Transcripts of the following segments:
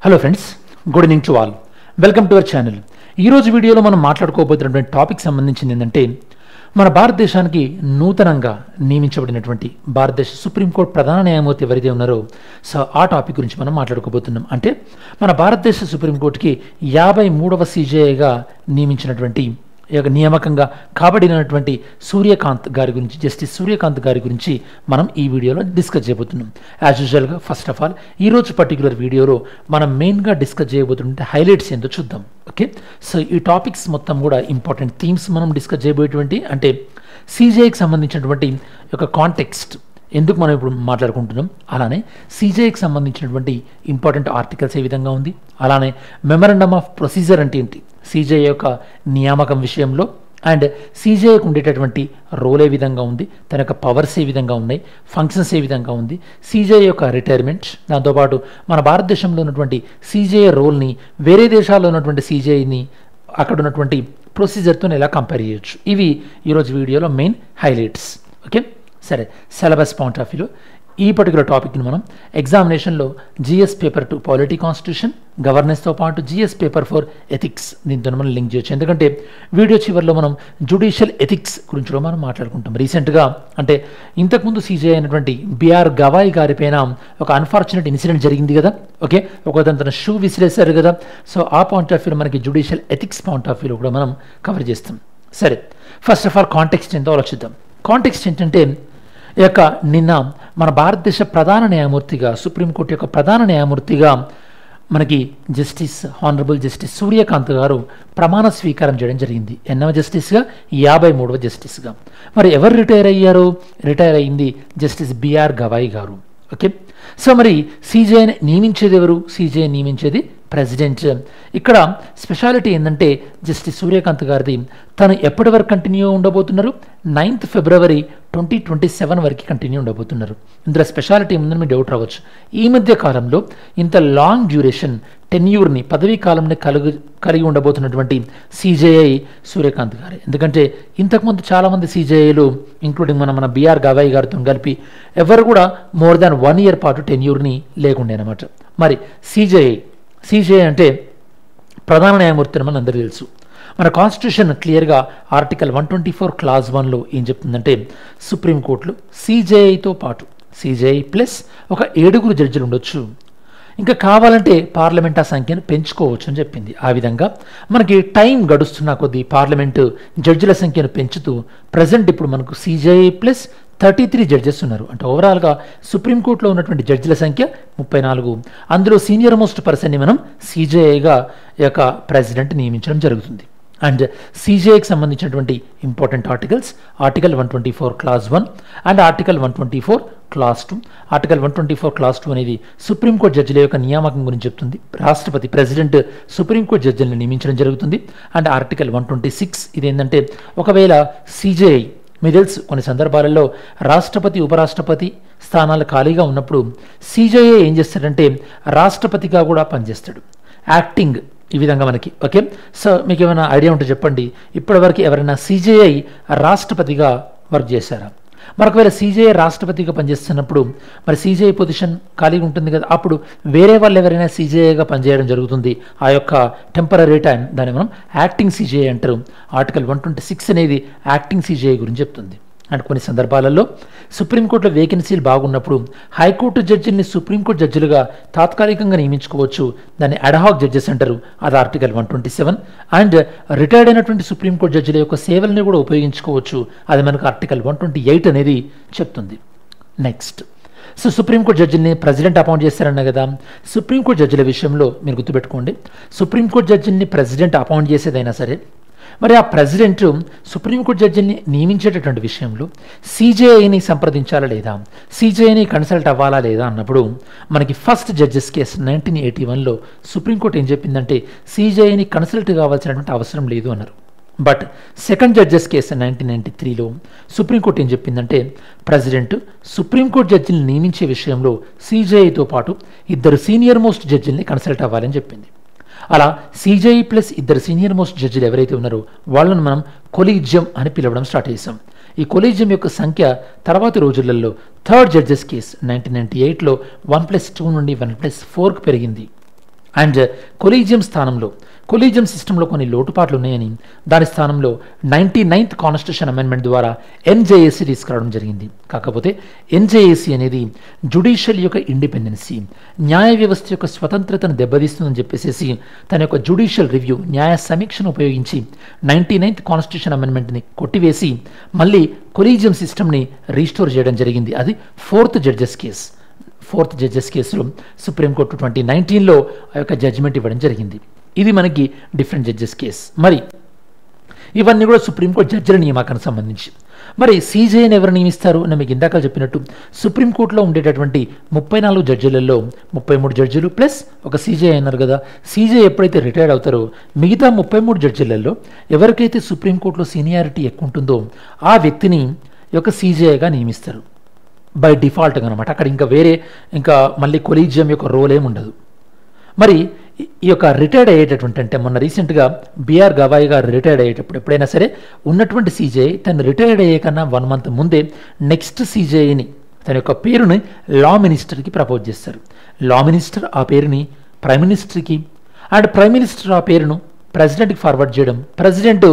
Hello friends, good evening to all. Welcome to our channel. ఈరోజు వీడియోలో మనం మాట్లాడుకోబోతున్నటువంటి topic సంబంధించింది ఏంటంటే, మన భారతదేశానికి నూతనంగా నియమించబడినటువంటి భారతదేశ సుప్రీంకోర్టు ప్రధాన న్యాయమూర్తి ఎవరైతే ఉన్నారో సో ఆ టాపిక్ గురించి మనం మాట్లాడుకోబోతున్నాం. అంటే మన భారతదేశ సుప్రీంకోర్టుకి 53వ సీజేఐగా నియమించినటువంటి నియామకంగా కాబడినటువంటి సూర్యకాంత్ గారి గురించి, జస్టిస్ సూర్యకాంత్ గారి గురించి మనం ఈ వీడియోలో డిస్కస్ చేయబోతున్నాం. యాజ్ యూజువల్గా ఫస్ట్ ఆఫ్ ఆల్ ఈరోజు పర్టికులర్ వీడియోలో మనం మెయిన్గా డిస్కస్ చేయబోతుంటే హైలైట్స్ ఏంటో చూద్దాం. ఓకే, సో ఈ టాపిక్స్ మొత్తం కూడా ఇంపార్టెంట్ థీమ్స్ మనం డిస్కస్ చేయబోయేటువంటి, అంటే సీజేఐకి సంబంధించినటువంటి ఒక కాంటెక్స్ట్ ఎందుకు మనం ఇప్పుడు మాట్లాడుకుంటున్నాం, అలానే సీజేఐకి సంబంధించినటువంటి ఇంపార్టెంట్ ఆర్టికల్స్ ఏ విధంగా ఉంది, అలానే మెమరాండమ్ ఆఫ్ ప్రొసీజర్ అంటే ఏంటి, సీజేఐ యొక్క నియామకం విషయంలో, అండ్ సీజేఐకి ఉండేటటువంటి రోల్ ఏ విధంగా ఉంది, తన యొక్క పవర్స్ ఏ విధంగా ఉన్నాయి, ఫంక్షన్స్ ఏ విధంగా ఉంది, సీజేఐ యొక్క రిటైర్మెంట్, దాంతోపాటు మన భారతదేశంలో ఉన్నటువంటి సీజేఐ రోల్ని వేరే దేశాల్లో ఉన్నటువంటి సీజేఐని అక్కడ ఉన్నటువంటి ప్రొసీజర్తో ఎలా కంపేర్ చేయొచ్చు, ఇవి ఈరోజు వీడియోలో మెయిన్ హైలైట్స్. ఓకే, సరే, సిలబస్ పాయింట్ ఆఫ్ వ్యూలో ఈ పర్టికులర్ టాపిక్ని మనం ఎగ్జామినేషన్లో జిఎస్ పేపర్ 2 పాలిటీ కాన్స్టిట్యూషన్, గవర్నెన్స్తో పాటు జిఎస్ పేపర్ 4 ఎథిక్స్, దీంతో మనం లింక్ చేయొచ్చు. ఎందుకంటే వీడియో చివరిలో మనం జ్యుడిషియల్ ఎథిక్స్ గురించి మనం మాట్లాడుకుంటాం. రీసెంట్గా అంటే ఇంతకుముందు సీజే అయినటువంటి బిఆర్ గవాయి గారి పైన ఒక అన్ఫార్చునేట్ ఇన్సిడెంట్ జరిగింది కదా. ఓకే, తన షూ విసిరేశారు కదా. సో ఆ పాయింట్ ఆఫ్ వ్యూలో మనకి జ్యుడిషియల్ ఎథిక్స్ పాయింట్ ఆఫ్ వ్యూలో కూడా మనం కవర్ చేస్తాం. సరే, ఫస్ట్ ఆఫ్ ఆల్ కాంటెక్స్ట్ ఏంటో ఆలోచిద్దాం. కాంటెక్స్ట్ ఏంటంటే, నిన్న మన భారతదేశ ప్రధాన న్యాయమూర్తిగా, సుప్రీంకోర్టు యొక్క ప్రధాన న్యాయమూర్తిగా మనకి జస్టిస్ హానరబుల్ జస్టిస్ సూర్యకాంత్ గారు ప్రమాణ స్వీకారం చేయడం జరిగింది. ఎన్నవ జస్టిస్గా? 53వ జస్టిస్గా. మరి ఎవరు రిటైర్ అయ్యారు? రిటైర్ అయింది జస్టిస్ బిఆర్ గవాయి గారు. ఓకే, సో మరి సీజేఐని నియమించేది ఎవరు? సీజేఐ నియమించేది ప్రెసిడెంట్. ఇక్కడ స్పెషాలిటీ ఏంటంటే, జస్టిస్ సూర్యకాంత్ గారిది తను ఎప్పటి వరకు కంటిన్యూ ఉండబోతున్నారు? 9th February 2027 వరకు కంటిన్యూ ఉండబోతున్నారు. ఇందులో స్పెషాలిటీ ఉందని మీకు డౌట్ రావచ్చు. ఈ మధ్య కాలంలో ఇంత లాంగ్ డ్యూరేషన్ టెన్యూర్ని, పదవీ కాలంని కలిగి ఉండబోతున్నటువంటి సీజేఐ సూర్యకాంత్ గారే. ఎందుకంటే ఇంతకుముందు చాలామంది సీజేఐలు ఇంక్లూడింగ్ మన బిఆర్ గవాయి గారితో కలిపి ఎవరు కూడా మోర్ దాన్ 1 year పాటు టెన్యూర్ని లేకుండే అనమాట. మరి సీజేఐ అంటే ప్రధాన న్యాయమూర్తి అని మన అందరికీ తెలుసు. మన కాన్స్టిట్యూషన్ క్లియర్గా ఆర్టికల్ 124 Clause 1లో ఏం చెప్తుందంటే, సుప్రీంకోర్టులో సీజేఐతో పాటు సీజేఐ ప్లస్ ఒక 7 జడ్జిలు ఉండొచ్చు, ఇంకా కావాలంటే పార్లమెంట్ ఆ సంఖ్యను పెంచుకోవచ్చు అని చెప్పింది. ఆ విధంగా మనకి టైం గడుస్తున్న కొద్దీ పార్లమెంటు జడ్జిల సంఖ్యను పెంచుతూ ప్రజెంట్ ఇప్పుడు మనకు సీజేఐ ప్లస్ 33 జడ్జెస్ ఉన్నారు. అంటే ఓవరాల్గా సుప్రీంకోర్టులో ఉన్నటువంటి జడ్జిల సంఖ్య 34. అందులో సీనియర్ మోస్ట్ పర్సన్ని మనం సీజేఐగా యొక్క ప్రెసిడెంట్ నియమించడం జరుగుతుంది. అండ్ సీజేఐకి సంబంధించినటువంటి important articles, article 124 Clause 1 and article 124 Clause 2. Article 124 Clause 2 అనేది సుప్రీంకోర్టు జడ్జిల యొక్క నియామకం గురించి చెప్తుంది. రాష్ట్రపతి ప్రెసిడెంట్ సుప్రీంకోర్టు జడ్జిలను నియమించడం జరుగుతుంది. అండ్ ఆర్టికల్ 126 ఇదేంటంటే, ఒకవేళ సీజేఐ, మీకు తెలుసు కొన్ని సందర్భాలలో రాష్ట్రపతి ఉపరాష్ట్రపతి స్థానాలు ఖాళీగా ఉన్నప్పుడు సీజేఐ ఏం చేస్తాడంటే రాష్ట్రపతిగా కూడా పనిచేస్తాడు, యాక్టింగ్ ఈ విధంగా మనకి. ఓకే, సో మీకు ఏమైనా ఐడియా ఉంటే చెప్పండి, ఇప్పటివరకు ఎవరైనా సీజేఐ రాష్ట్రపతిగా వర్క్ చేశారా? మరొకవేళ సీజేఐ రాష్ట్రపతిగా పనిచేస్తున్నప్పుడు మరి సీజేఐ పొజిషన్ ఖాళీగా ఉంటుంది కదా, అప్పుడు వేరే వాళ్ళు ఎవరైనా సీజేఐగా పనిచేయడం జరుగుతుంది. ఆ యొక్క టెంపరీ టైం, దాన్ని మనం యాక్టింగ్ సీజేఐ అంటారు. ఆర్టికల్ 126 అనేది యాక్టింగ్ సీజేఐ గురించి చెప్తుంది. అండ్ కొన్ని సందర్భాలలో సుప్రీంకోర్టులో వేకెన్సీలు బాగున్నప్పుడు హైకోర్టు జడ్జిల్ని సుప్రీంకోర్టు జడ్జిలుగా తాత్కాలికంగా నియమించుకోవచ్చు, దాన్ని అడ్హాక్ జడ్జెస్ అంటారు. అది ఆర్టికల్ 127. అండ్ రిటైర్డ్ అయినటువంటి సుప్రీంకోర్టు జడ్జిల యొక్క సేవల్ని కూడా ఉపయోగించుకోవచ్చు, అది మనకు ఆర్టికల్ 128 అనేది చెప్తుంది. నెక్స్ట్, సో సుప్రీంకోర్టు జడ్జిని ప్రెసిడెంట్ అపాయింట్ చేస్తారన్న కదా. సుప్రీంకోర్టు జడ్జిల విషయంలో మీరు గుర్తుపెట్టుకోండి, సుప్రీంకోర్టు జడ్జిని ప్రెసిడెంట్ అపాయింట్ చేసేదైనా సరే, మరి ఆ ప్రెసిడెంట్ సుప్రీంకోర్టు జడ్జిని నియమించేటటువంటి విషయంలో సీజేఐని సంప్రదించాలా లేదా, సీజేఐని కన్సల్ట్ అవ్వాలా లేదా అన్నప్పుడు మనకి ఫస్ట్ జడ్జెస్ కేసు 1981లో సుప్రీంకోర్టు ఏం చెప్పిందంటే సీజేఐని కన్సల్ట్ కావాల్సినటువంటి అవసరం లేదు అన్నారు. బట్ సెకండ్ జడ్జెస్ కేసు 1993లో సుప్రీంకోర్టు ఏం చెప్పిందంటే ప్రెసిడెంట్ సుప్రీంకోర్టు జడ్జిని నియమించే విషయంలో సీజేఐతో పాటు 2 సీనియర్ మోస్ట్ జడ్జిల్ని కన్సల్ట్ అవ్వాలని చెప్పింది. అలా సీజేఐ ప్లస్ 2 సీనియర్ మోస్ట్ జడ్జిలు ఎవరైతే ఉన్నారో వాళ్ళను మనం కొలీజియం అని పిలవడం స్టార్ట్ చేసాం. ఈ కొలీజియం యొక్క సంఖ్య తర్వాతి రోజులలో థర్డ్ జడ్జెస్ కేసు 1998లో 1+2 నుండి 1+4కు పెరిగింది. అండ్ కొలీజియం సిస్టంలో కొన్ని లోటుపాట్లు ఉన్నాయని దాని స్థానంలో 99th కాన్స్టిట్యూషన్ అమెండ్మెంట్ ద్వారా ఎన్జేఏసీ తీసుకురావడం జరిగింది. కాకపోతే ఎన్జేఏసీ అనేది జ్యుడిషియల్ యొక్క ఇండిపెండెన్సీ, న్యాయ వ్యవస్థ యొక్క స్వతంత్రతను దెబ్బతీస్తుందని చెప్పేసి తన యొక్క జ్యుడిషియల్ రివ్యూ, న్యాయ సమీక్షను ఉపయోగించి 99th కాన్స్టిట్యూషన్ అమెండ్మెంట్ని కొట్టివేసి మళ్ళీ కొలీజియం సిస్టమ్ని రీస్టోర్ చేయడం జరిగింది. అది ఫోర్త్ జడ్జెస్ కేసులో సుప్రీంకోర్టు 2019లో ఆ యొక్క జడ్జిమెంట్ ఇవ్వడం జరిగింది. ఇది మనకి డిఫరెంట్ జడ్జెస్ కేసు. మరి ఇవన్నీ కూడా సుప్రీంకోర్టు జడ్జిల నియామకానికి సంబంధించి. మరి సీజేఐని ఎవరు నియమిస్తారు అని మీకు ఇందాక చెప్పినట్టు సుప్రీంకోర్టులో ఉండేటటువంటి 34 జడ్జిలలో 33 జడ్జిలు ప్లస్ ఒక సీజేఐ అన్నారు కదా, సీజేఐ ఎప్పుడైతే రిటైర్డ్ అవుతారో మిగతా 33 జడ్జిలలో ఎవరికైతే సుప్రీంకోర్టులో సీనియారిటీ ఎక్కువ ఉంటుందో ఆ వ్యక్తిని యొక్క సీజేఐగా నియమిస్తారు బై డిఫాల్ట్గా అనమాట. అక్కడ ఇంకా మళ్ళీ కొలీజియం యొక్క రోల్ ఏమి ఉండదు. మరి ఈ యొక్క రిటైర్డ్ అయ్యేటటువంటి, అంటే మొన్న రీసెంట్గా బిఆర్ గవాయి గారు రిటైర్డ్ అయ్యేటప్పుడు ఎప్పుడైనా సరే ఉన్నటువంటి సీజేఐ తను రిటైర్డ్ అయ్యే కన్నా 1 month ముందే నెక్స్ట్ సీజేఐని తన యొక్క పేరుని లా మినిస్టర్కి ప్రపోజ్ చేస్తారు. లా మినిస్టర్ ఆ పేరుని ప్రైమ్ మినిస్టర్కి అండ్ ప్రైమ్ మినిస్టర్ ఆ పేరును ప్రెసిడెంట్కి ఫార్వర్డ్ చేయడం, ప్రెసిడెంట్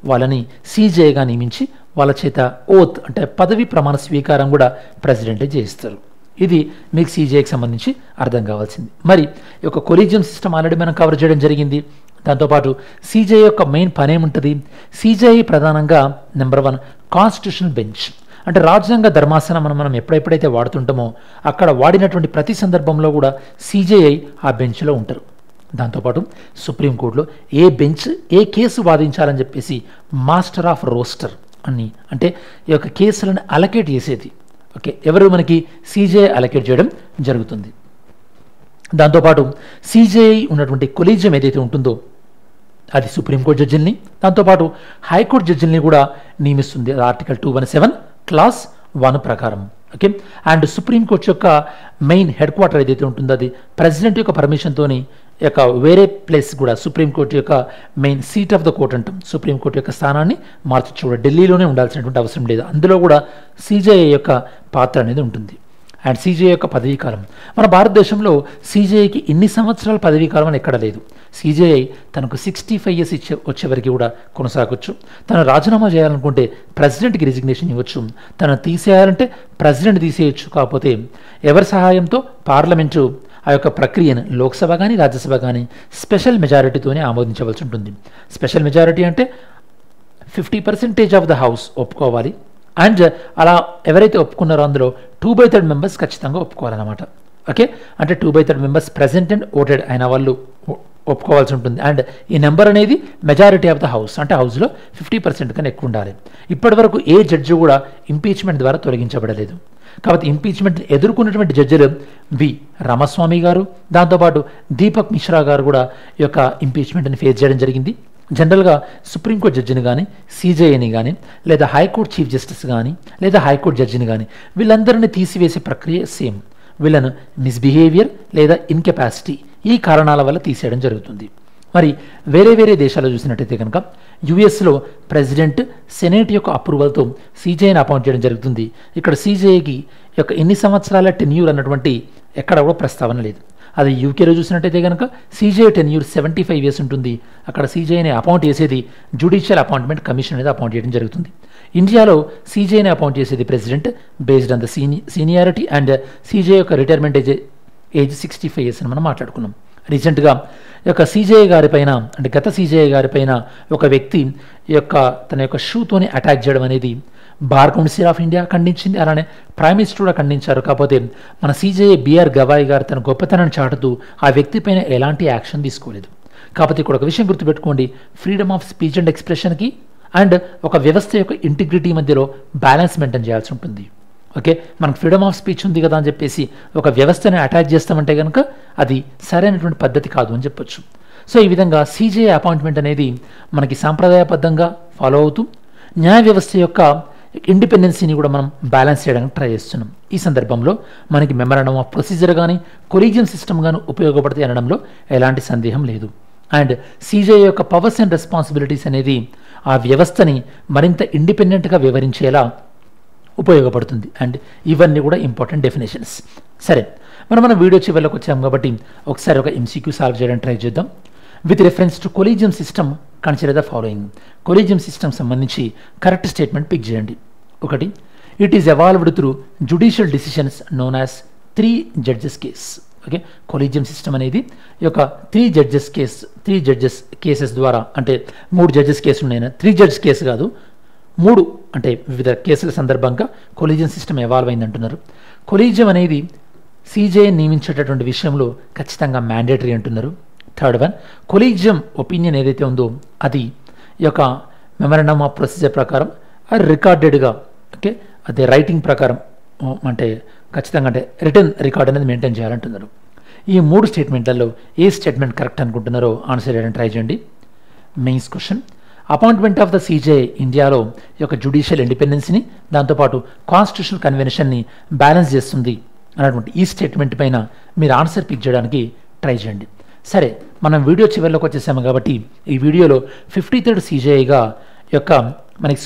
వాళ్ళని సీజేఐగా నియమించి వాళ్ళ చేత ఓత్ అంటే పదవి ప్రమాణ స్వీకారం కూడా ప్రెసిడెంటే చేయిస్తారు. ఇది మీకు సీజేఐకి సంబంధించి అర్థం కావాల్సింది. మరి ఈ యొక్క కొలీజియం సిస్టమ్ ఆల్రెడీ మనం కవర్ చేయడం జరిగింది. దాంతోపాటు సీజేఐ యొక్క మెయిన్ పని ఏముంటుంది? సీజేఐ ప్రధానంగా నెంబర్ 1 కాన్స్టిట్యూషనల్ బెంచ్, అంటే రాజ్యాంగ ధర్మాసనం మనం ఎప్పుడైతే వాడుతుంటామో అక్కడ వాడినటువంటి ప్రతి సందర్భంలో కూడా సీజేఐ ఆ బెంచ్లో ఉంటారు. దాంతోపాటు సుప్రీంకోర్టులో ఏ బెంచ్ ఏ కేసు వాదించాలని చెప్పేసి మాస్టర్ ఆఫ్ రోస్టర్ అని, అంటే ఈ యొక్క కేసులను అలకేట్ చేసేది ఎవరు మనకి సీజేఐ అలకేట్ చేయడం జరుగుతుంది. దాంతోపాటు సీజేఐ ఉన్నటువంటి కొలీజియం ఏదైతే ఉంటుందో అది సుప్రీంకోర్టు జడ్జిల్ని, దాంతోపాటు హైకోర్టు జడ్జిల్ని కూడా నియమిస్తుంది ఆర్టికల్ 217 క్లాస్ 1 ప్రకారం. అండ్ సుప్రీంకోర్టు యొక్క మెయిన్ హెడ్ క్వార్టర్ ఏదైతే ఉంటుందో అది ప్రెసిడెంట్ యొక్క పర్మిషన్తోని యొక్క వేరే ప్లేస్ కూడా సుప్రీంకోర్టు యొక్క main seat of the court అంటాం, సుప్రీంకోర్టు యొక్క స్థానాన్ని మార్చచ్చు కూడా, ఢిల్లీలోనే ఉండాల్సినటువంటి అవసరం లేదు. అందులో కూడా సీజేఐ యొక్క పాత్ర అనేది ఉంటుంది. అండ్ సీజేఐ యొక్క పదవీకాలం, మన భారతదేశంలో సీజేఐకి ఇన్ని సంవత్సరాల పదవీకాలం అని ఎక్కడ లేదు. సీజేఐ తనకు 65 years వచ్చేవరకు కూడా కొనసాగొచ్చు. తను రాజీనామా చేయాలనుకుంటే ప్రెసిడెంట్కి రిజిగ్నేషన్ ఇవ్వచ్చు, తను తీసేయాలంటే ప్రెసిడెంట్ తీసేయచ్చు. కాకపోతే ఎవరి సహాయంతో? పార్లమెంటు ఆ యొక్క ప్రక్రియను లోక్సభ కానీ రాజ్యసభ కానీ స్పెషల్ మెజారిటీతోనే ఆమోదించవలసి ఉంటుంది. స్పెషల్ మెజారిటీ అంటే 50% ఆఫ్ ద హౌస్ ఒప్పుకోవాలి. అండ్ అలా ఎవరైతే ఒప్పుకున్నారో అందులో 2/3 మెంబర్స్ ఖచ్చితంగా ఒప్పుకోవాలన్నమాట. అంటే 2/3 మెంబర్స్ ప్రెజెంట్ అండ్ ఓటెడ్ అయిన వాళ్ళు ఒప్పుకోవాల్సి ఉంటుంది. అండ్ ఈ నెంబర్ అనేది మెజారిటీ ఆఫ్ ద హౌస్, అంటే హౌస్లో 50% కన్నా ఎక్కువ ఉండాలి. ఇప్పటి వరకు ఏ జడ్జి కూడా ఇంపీచ్మెంట్ ద్వారా తొలగించబడలేదు. కాబట్టి ఇంపీచ్మెంట్ ఎదుర్కొన్నటువంటి జడ్జిలు వి రామస్వామి గారు, దాంతోపాటు దీపక్ మిశ్రా గారు కూడా ఈ యొక్క ఇంపీచ్మెంట్ని ఫేస్ చేయడం జరిగింది. జనరల్గా సుప్రీంకోర్టు జడ్జిని కానీ సీజేఐని కానీ లేదా హైకోర్టు చీఫ్ జస్టిస్ కానీ లేదా హైకోర్టు జడ్జిని కానీ వీళ్ళందరినీ తీసివేసే ప్రక్రియ సేమ్. వీళ్ళను మిస్బిహేవియర్ లేదా ఇన్కెపాసిటీ ఈ కారణాల వల్ల తీసేయడం జరుగుతుంది. మరి వేరే దేశాల్లో చూసినట్టయితే కనుక యుఎస్లో ప్రెసిడెంట్ సెనేట్ యొక్క అప్రూవల్తో సీజేఐని అపాయింట్ చేయడం జరుగుతుంది. ఇక్కడ సీజేఐకి యొక్క ఎన్ని సంవత్సరాల టెన్యూర్ అన్నటువంటి ఎక్కడ కూడా ప్రస్తావన లేదు. అది యూకేలో చూసినట్టయితే కనుక సీజేఐ టెన్యూర్ 75 years ఉంటుంది. అక్కడ సీజేఐని అపాయింట్ చేసేది జ్యుడిషియల్ అపాయింట్మెంట్ కమిషన్ అనేది అపాయింట్ చేయడం జరుగుతుంది. ఇండియాలో సీజేఐని అపాయింట్ చేసేది president based on the seniority and CJI యొక్క రిటైర్మెంట్ ఏజ్ 65 years అని మనం మాట్లాడుకున్నాం. రీసెంట్గా ఈ యొక్క సీజేఐ గారిపైన, అంటే గత సీజేఐ గారిపైన ఒక వ్యక్తి తన యొక్క షూతోని అటాక్ చేయడం అనేది బార్ కౌన్సిల్ ఆఫ్ ఇండియా ఖండించింది, అలానే ప్రైమ్ మినిస్టర్ కూడా ఖండించారు. కాకపోతే మన సీజేఐ బిఆర్ గవాయి గారు తన గొప్పతనాన్ని చాటుతూ ఆ వ్యక్తి పైన ఎలాంటి యాక్షన్ తీసుకోలేదు. కాకపోతే ఇక్కడ ఒక విషయం గుర్తుపెట్టుకోండి, ఫ్రీడమ్ ఆఫ్ స్పీచ్ అండ్ ఎక్స్ప్రెషన్కి అండ్ ఒక వ్యవస్థ యొక్క ఇంటిగ్రిటీ మధ్యలో బ్యాలెన్స్ మెయింటైన్ చేయాల్సి ఉంటుంది. మనకు ఫ్రీడమ్ ఆఫ్ స్పీచ్ ఉంది కదా అని చెప్పేసి ఒక వ్యవస్థని అటాక్ చేస్తామంటే కనుక అది సరైనటువంటి పద్ధతి కాదు అని చెప్పొచ్చు. సో ఈ విధంగా సీజేఐ అపాయింట్మెంట్ అనేది మనకి సాంప్రదాయబద్ధంగా ఫాలో అవుతూ న్యాయ వ్యవస్థ యొక్క ఇండిపెండెన్సీని కూడా మనం బ్యాలెన్స్ చేయడానికి ట్రై చేస్తున్నాం. ఈ సందర్భంలో మనకి మెమరాండం ఆఫ్ ప్రొసీజర్ కానీ కొలీజియం సిస్టమ్ కానీ ఉపయోగపడతాయి అనడంలో ఎలాంటి సందేహం లేదు. అండ్ సీజేఐ యొక్క పవర్స్ అండ్ రెస్పాన్సిబిలిటీస్ అనేది ఆ వ్యవస్థని మరింత ఇండిపెండెంట్గా వివరించేలా ఉపయోగపడుతుంది. అండ్ ఇవన్నీ కూడా ఇంపార్టెంట్ డెఫినేషన్స్. సరే, మన వీడియో చివరిలోకి వచ్చాం కాబట్టి ఒకసారి ఒక MCQ సాల్వ్ చేయడానికి ట్రై చేద్దాం. With reference to collegium system consider the following. Collegium system సంబంధించి కరెక్ట్ స్టేట్మెంట్ పిక్ చేయండి. ఒకటి, it is evolved through judicial decisions known as 3 judges case. Okay, collegium system అనేది ఈ యొక్క 3 జడ్జెస్ కేసెస్ ద్వారా, అంటే 3 జడ్జెస్ కేసులు ఉన్నాయి, 3 జడ్జెస్ కేసు కాదు, 3 అంటే వివిధ కేసుల సందర్భంగా కొలీజియం సిస్టమ్ ఎవాల్వ్ అయింది అంటున్నారు. కొలీజియం అనేది CJI నియమించేటటువంటి విషయంలో ఖచ్చితంగా మ్యాండేటరీ అంటున్నారు. థర్డ్ వన్, కొలీజియం ఒపీనియన్ ఏదైతే ఉందో అది ఈ యొక్క మెమరాండమ్ ఆఫ్ ప్రొసీజర్ ప్రకారం రికార్డెడ్గా, ఓకే, అదే రైటింగ్ ప్రకారం, అంటే ఖచ్చితంగా అంటే రిటర్న్ రికార్డ్ అనేది మెయింటైన్ చేయాలంటున్నారు. ఈ 3 స్టేట్మెంట్లలో ఏ స్టేట్మెంట్ కరెక్ట్ అనుకుంటున్నారో ఆన్సర్ చేయడానికి ట్రై చేయండి. Mains question, appointment of the CJI ఇండియాలో ఈ యొక్క జ్యుడిషియల్ ఇండిపెండెన్స్ని, దాంతోపాటు కాన్స్టిట్యూషనల్ కన్వెన్షన్ని బ్యాలెన్స్ చేస్తుంది అన్నటువంటి ఈ స్టేట్మెంట్ పైన మీరు ఆన్సర్ పిక్ చేయడానికి ట్రై చేయండి. సరే, మనం వీడియో చివరిలోకి వచ్చేసాము కాబట్టి ఈ వీడియోలో 53rd CJIగా యొక్క మనకి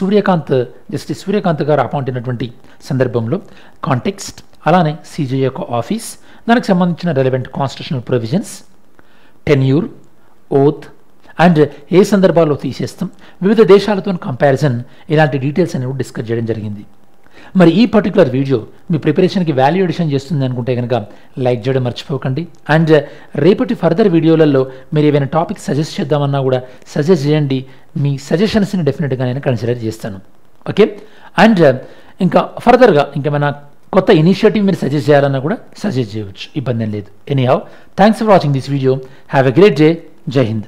జస్టిస్ సూర్యకాంత్ గారు అపాయింట్ అయినటువంటి సందర్భంలో కాంటెక్స్ట్, అలానే CJI యొక్క ఆఫీస్, దానికి సంబంధించిన relevant constitutional provisions, tenure, oath and ఏ సందర్భాల్లో తీసేస్తాం, వివిధ దేశాలతో కంపారిజన్, ఇలాంటి డీటెయిల్స్ అనేవి డిస్కస్ చేయడం జరిగింది. మరి ఈ పర్టికులర్ వీడియో మీ ప్రిపరేషన్కి వాల్యూ ఎడిషన్ చేస్తుంది అనుకుంటే కనుక లైక్ చేయడం మర్చిపోకండి. అండ్ రేపటి ఫర్దర్ వీడియోలలో మీరు ఏమైనా టాపిక్ సజెస్ట్ చేద్దామన్నా కూడా సజెస్ట్ చేయండి. మీ సజెషన్స్ని డెఫినెట్గా నేను కన్సిడర్ చేస్తాను. ఓకే, అండ్ ఇంకా ఫర్దర్గా ఇంకేమైనా కొత్త ఇనిషియేటివ్ మీరు సజెస్ట్ చేయాలన్నా కూడా సజెస్ట్ చేయవచ్చు, ఇబ్బంది ఏం లేదు. Anyhow, thanks for watching this video. Have a great day. జై హింద్.